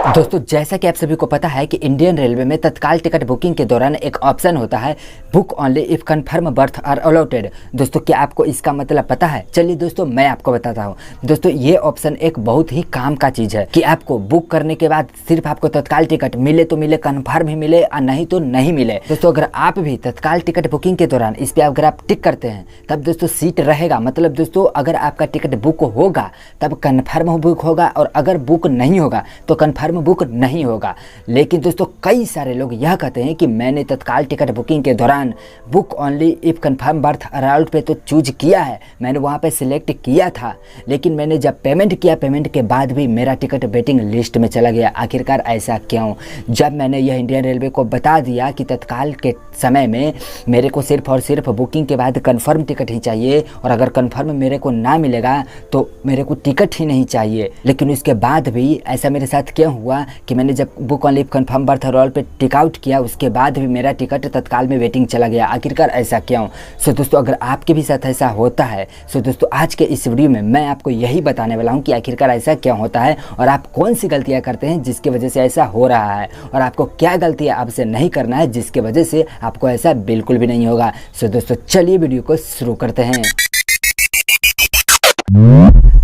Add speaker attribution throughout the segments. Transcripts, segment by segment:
Speaker 1: दोस्तों जैसा कि आप सभी को पता है कि इंडियन रेलवे में तत्काल टिकट बुकिंग के दौरान एक ऑप्शन होता है book only if confirm berth are allotted. दोस्तों क्या आपको इसका मतलब पता है? चलिए दोस्तों मैं आपको बताता हूँ। दोस्तों ये ऑप्शन एक बहुत ही काम का चीज़ है कि आपको बुक करने के बाद सिर्फ आपको तत्काल टिकट मिले तो मिले, कन्फर्म ही मिले और नहीं तो नहीं मिले। दोस्तों अगर आप भी तत्काल टिकट बुकिंग के दौरान इस पर अगर आप टिक करते हैं तब दोस्तों सीट रहेगा। मतलब दोस्तों अगर आपका टिकट बुक होगा तब कन्फर्म बुक होगा और अगर बुक नहीं होगा तो कन्फर्म बुक नहीं होगा। लेकिन दोस्तों कई सारे लोग यह कहते हैं कि मैंने तत्काल टिकट बुकिंग के दौरान book only if confirm birth around पे तो चूज किया है, मैंने वहाँ पे सिलेक्ट किया था, लेकिन मैंने जब पेमेंट किया पेमेंट के बाद भी मेरा टिकट वेटिंग लिस्ट में चला गया। आखिरकार ऐसा क्यों? जब मैंने यह इंडियन रेलवे को बता दिया कि तत्काल के समय में मेरे को सिर्फ और सिर्फ बुकिंग के बाद कन्फर्म टिकट ही चाहिए और अगर कन्फर्म मेरे को ना मिलेगा तो मेरे को टिकट ही नहीं चाहिए, लेकिन उसके बाद भी ऐसा मेरे साथ क्यों हुआ कि मैंने जब book on leave confirm berth रोल पे टिक आउट किया उसके बाद भी मेरा टिकट तत्काल में वेटिंग चला गया। आखिरकार ऐसा क्यों? सो दोस्तों अगर आपके भी साथ ऐसा होता है सो दोस्तों आज के इस वीडियो में मैं आपको यही बताने वाला हूँ कि आखिरकार ऐसा क्यों होता है और आप कौन सी गलतियाँ करते हैं जिसकी वजह से ऐसा हो रहा है और आपको क्या गलतियाँ आपसे नहीं करना है जिसकी वजह से आपको ऐसा बिल्कुल भी नहीं होगा। सो दोस्तों चलिए वीडियो को शुरू करते हैं।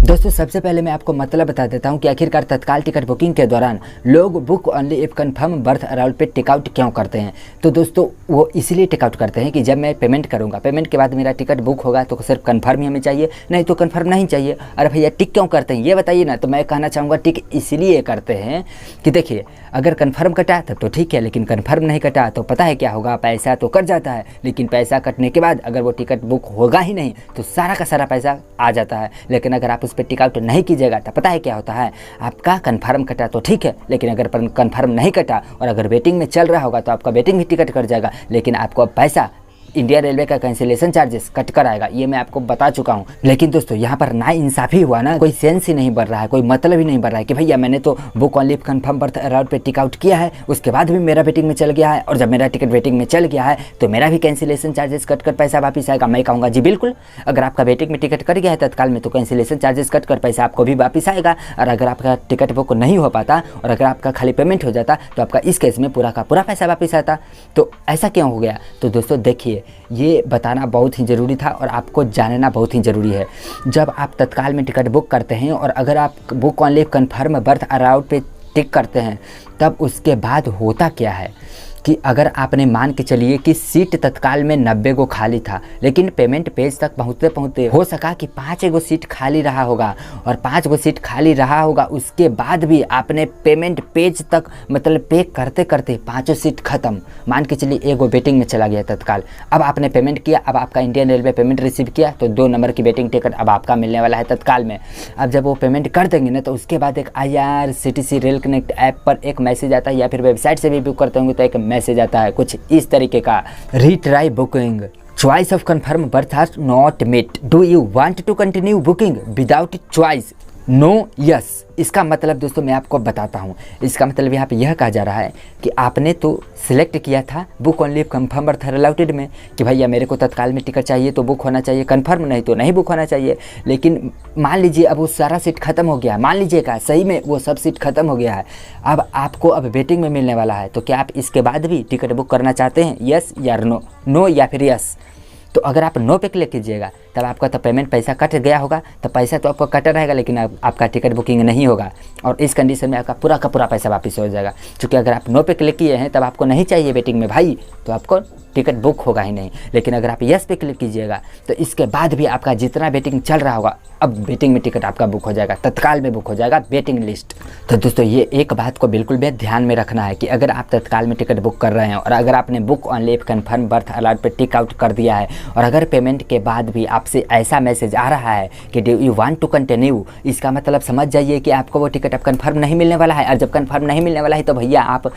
Speaker 1: दोस्तों सबसे पहले मैं आपको मतलब बता देता हूं कि आखिरकार तत्काल टिकट बुकिंग के दौरान लोग book only if confirm birth around पे टिक आउट क्यों करते हैं। तो दोस्तों वो इसलिए टिक आउट करते हैं कि जब मैं पेमेंट करूंगा पेमेंट के बाद मेरा टिकट बुक होगा तो सिर्फ कंफर्म ही हमें चाहिए, नहीं तो कंफर्म नहीं चाहिए। अरे भैया टिक क्यों करते हैं ये बताइए ना। तो मैं कहना चाहूँगा टिक इसलिए करते हैं कि देखिए अगर कन्फर्म कटा तब तो ठीक है, लेकिन कन्फर्म नहीं कटा तो पता है क्या होगा, पैसा तो कट जाता है, लेकिन पैसा कटने के बाद अगर वो टिकट बुक होगा ही नहीं तो सारा का सारा पैसा आ जाता है। लेकिन अगर आप उस पर टिक आउट नहीं कीजिएगा तो पता है क्या होता है, आपका कन्फर्म कटा तो ठीक है, लेकिन अगर कन्फर्म नहीं कटा और अगर वेटिंग में चल रहा होगा तो आपका वेटिंग भी टिकट कट जाएगा, लेकिन आपको अब पैसा इंडिया रेलवे का कैंसिलेशन चार्जेस कट कर आएगा। ये मैं आपको बता चुका हूँ। लेकिन दोस्तों यहाँ पर ना इंसाफी हुआ ना, कोई सेंस ही नहीं बढ़ रहा है, कोई मतलब ही नहीं बढ़ रहा है कि भैया मैंने तो book on leave confirm birth around पे टिक आउट किया है उसके बाद भी मेरा वेटिंग में चल गया है और जब मेरा टिकट वेटिंग में चल गया है तो मेरा भी कैंसिलेशन चार्जेस कट कर पैसा वापस आएगा। मैं कहूँगा जी बिल्कुल, अगर आपका वेटिंग में टिकट कट गया है तत्काल में तो कैंसिलेशन चार्जेस कट कर पैसा आपको भी वापस आएगा। और अगर आपका टिकट बुक नहीं हो पाता और अगर आपका खाली पेमेंट हो जाता तो आपका इस केस में पूरा का पूरा पैसा वापस आता। तो ऐसा क्यों हो गया? तो दोस्तों देखिए ये बताना बहुत ही ज़रूरी था और आपको जानना बहुत ही ज़रूरी है। जब आप तत्काल में टिकट बुक करते हैं और अगर आप book on leave confirm birth around पे टिक करते हैं तब उसके बाद होता क्या है कि अगर आपने मान के चलिए कि सीट तत्काल में 90 गो खाली था, लेकिन पेमेंट पेज तक पहुँचते पहुँचते हो सका कि 5 गो सीट खाली रहा होगा और 5 गो सीट खाली रहा होगा उसके बाद भी आपने पेमेंट पेज तक मतलब पे करते करते 5 सीट खत्म, मान के चलिए एगो वेटिंग में चला गया तत्काल। अब आपने पेमेंट किया, अब आपका इंडियन रेलवे पेमेंट रिसीव किया तो 2 नंबर की वेटिंग टिकट अब आपका मिलने वाला है तत्काल में। अब जब वो पेमेंट कर देंगे ना तो उसके बाद एक IRCTC रेल कनेक्ट ऐप पर एक मैसेज आता है या फिर वेबसाइट से भी बुक करते होंगे तो एक मैसेज आता है कुछ इस तरीके का, retry booking, choice of confirm berth are not met, do you want to continue booking without choice, no yes. इसका मतलब दोस्तों मैं आपको बताता हूँ। इसका मतलब यहाँ पे यह कहा जा रहा है कि आपने तो सिलेक्ट किया था book on leave confirm birth allotted में कि भैया मेरे को तत्काल में टिकट चाहिए तो बुक होना चाहिए, कंफर्म नहीं तो नहीं बुक होना चाहिए। लेकिन मान लीजिए अब वो सारा सीट खत्म हो गया, मान लीजिएगा सही में वो सब सीट खत्म हो गया है, अब आपको अब वेटिंग में मिलने वाला है, तो क्या आप इसके बाद भी टिकट बुक करना चाहते हैं? यस या नो? नो या फिर यस? तो अगर आप नो पे क्लिक कीजिएगा तब आपका तो पेमेंट पैसा कट गया होगा, तो पैसा तो आपका कटा रहेगा लेकिन आपका टिकट बुकिंग नहीं होगा और इस कंडीशन में आपका पूरा का पूरा पैसा वापस हो जाएगा। क्योंकि अगर आप नो पे क्लिक किए हैं तब आपको नहीं चाहिए वेटिंग में भाई तो आपको टिकट बुक होगा ही नहीं। लेकिन अगर आप यस पे क्लिक कीजिएगा तो इसके बाद भी आपका जितना वेटिंग चल रहा होगा अब वेटिंग में टिकट आपका बुक हो जाएगा, तत्काल में बुक हो जाएगा वेटिंग लिस्ट। तो दोस्तों ये एक बात को बिल्कुल भी ध्यान में रखना है कि अगर आप तत्काल में टिकट बुक कर रहे हैं और अगर आपने book on leave confirm birth allowed पे टिक आउट कर दिया है और अगर पेमेंट के बाद भी आपसे ऐसा मैसेज आ रहा है कि do you want to continue, इसका मतलब समझ जाइए कि आपको वो टिकट अब कन्फर्म नहीं मिलने वाला है। और जब कन्फर्म नहीं मिलने वाला है तो भैया आप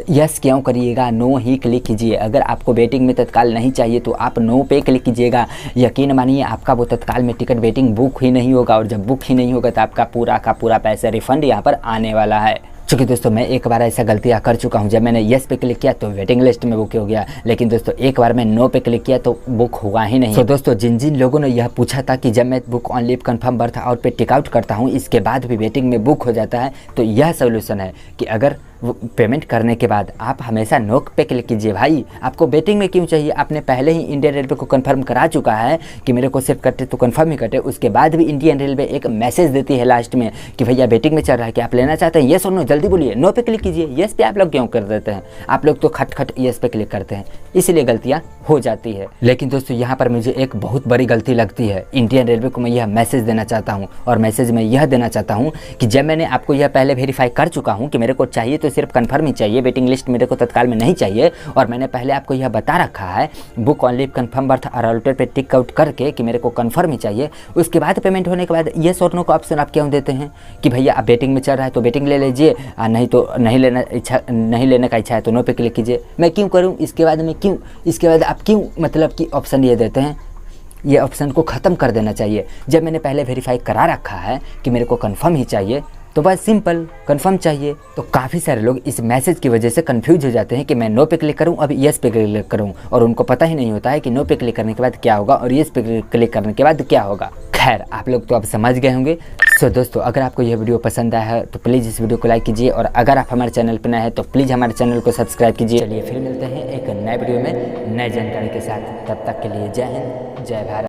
Speaker 1: यस क्यों करिएगा, नो ही क्लिक कीजिए। अगर आपको वेटिंग में तत्काल नहीं चाहिए तो आप नो पे क्लिक कीजिएगा। यकीन मानिए आपका वो तत्काल में टिकट वेटिंग बुक ही नहीं होगा और जब बुक ही नहीं होगा तो आपका पूरा का पूरा पैसा रिफंड यहाँ पर आने वाला है। चूँकि दोस्तों मैं एक बार ऐसा गलतियाँ कर चुका हूँ, जब मैंने येस पे क्लिक किया तो वेटिंग लिस्ट में बुक हो गया, लेकिन दोस्तों एक बार मैं नो पे क्लिक किया तो बुक हुआ ही नहीं। तो दोस्तों जिन जिन लोगों ने यह पूछा था कि जब मैं book on leave confirm birth out पे टिक आउट करता हूँ इसके बाद भी वेटिंग में बुक हो जाता है, तो यह सोल्यूशन है कि अगर पेमेंट करने के बाद आप हमेशा नो पे क्लिक कीजिए। भाई आपको वेटिंग में क्यों चाहिए? आपने पहले ही इंडियन रेलवे को कंफर्म करा चुका है कि मेरे को सिर्फ कटे तो कंफर्म ही कटे, उसके बाद भी इंडियन रेलवे एक मैसेज देती है लास्ट में कि भैया वेटिंग में चल रहा है कि आप लेना चाहते हैं, येस और नो, जल्दी बोलिए, नो पे क्लिक कीजिए। येस पे आप लोग क्यों कर देते हैं? आप लोग तो खट खट येस पे क्लिक करते हैं, इसीलिए गलतियाँ हो जाती है। लेकिन दोस्तों यहाँ पर मुझे एक बहुत बड़ी गलती लगती है। इंडियन रेलवे को मैं यह मैसेज देना चाहता हूँ, और मैसेज में यह देना चाहता हूँ कि जब मैंने आपको यह पहले वेरीफाई कर चुका हूँ कि मेरे को चाहिए तो सिर्फ कन्फर्म ही चाहिए, वेटिंग लिस्ट मेरे को तत्काल में नहीं चाहिए, और मैंने पहले आपको यह बता रखा है book on leave confirm berth allotted पे टिक आउट करके कि मेरे को कन्फर्म ही चाहिए, उसके बाद पेमेंट होने के बाद येस और नो का ऑप्शन आप क्यों देते हैं कि भैया आप वेटिंग में चल रहा है तो वेटिंग ले लीजिए, नहीं तो नहीं लेने का इच्छा है तो नो पे क्लिक कीजिए। मैं क्यों करूँ? इसके बाद आप क्यों मतलब कि ऑप्शन ये देते हैं? ये ऑप्शन को ख़त्म कर देना चाहिए। जब मैंने पहले वेरीफाई करा रखा है कि मेरे को कंफर्म ही चाहिए तो बस सिंपल कंफर्म चाहिए। तो काफ़ी सारे लोग इस मैसेज की वजह से कंफ्यूज हो जाते हैं कि मैं नो पे क्लिक करूं अब येस पे क्लिक करूं, और उनको पता ही नहीं होता है कि नो पे क्लिक करने के बाद क्या होगा और येस पे क्लिक करने के बाद क्या होगा। खैर आप लोग तो अब समझ गए होंगे। सो दोस्तों अगर आपको यह वीडियो पसंद आया है तो प्लीज़ इस वीडियो को लाइक कीजिए, और अगर आप हमारे चैनल पर नए हैं तो प्लीज़ हमारे चैनल को सब्सक्राइब कीजिए। चलिए फिर मिलते हैं एक नए वीडियो में नए जानकारी के साथ, तब तक के लिए जय हिंद, जय भारत।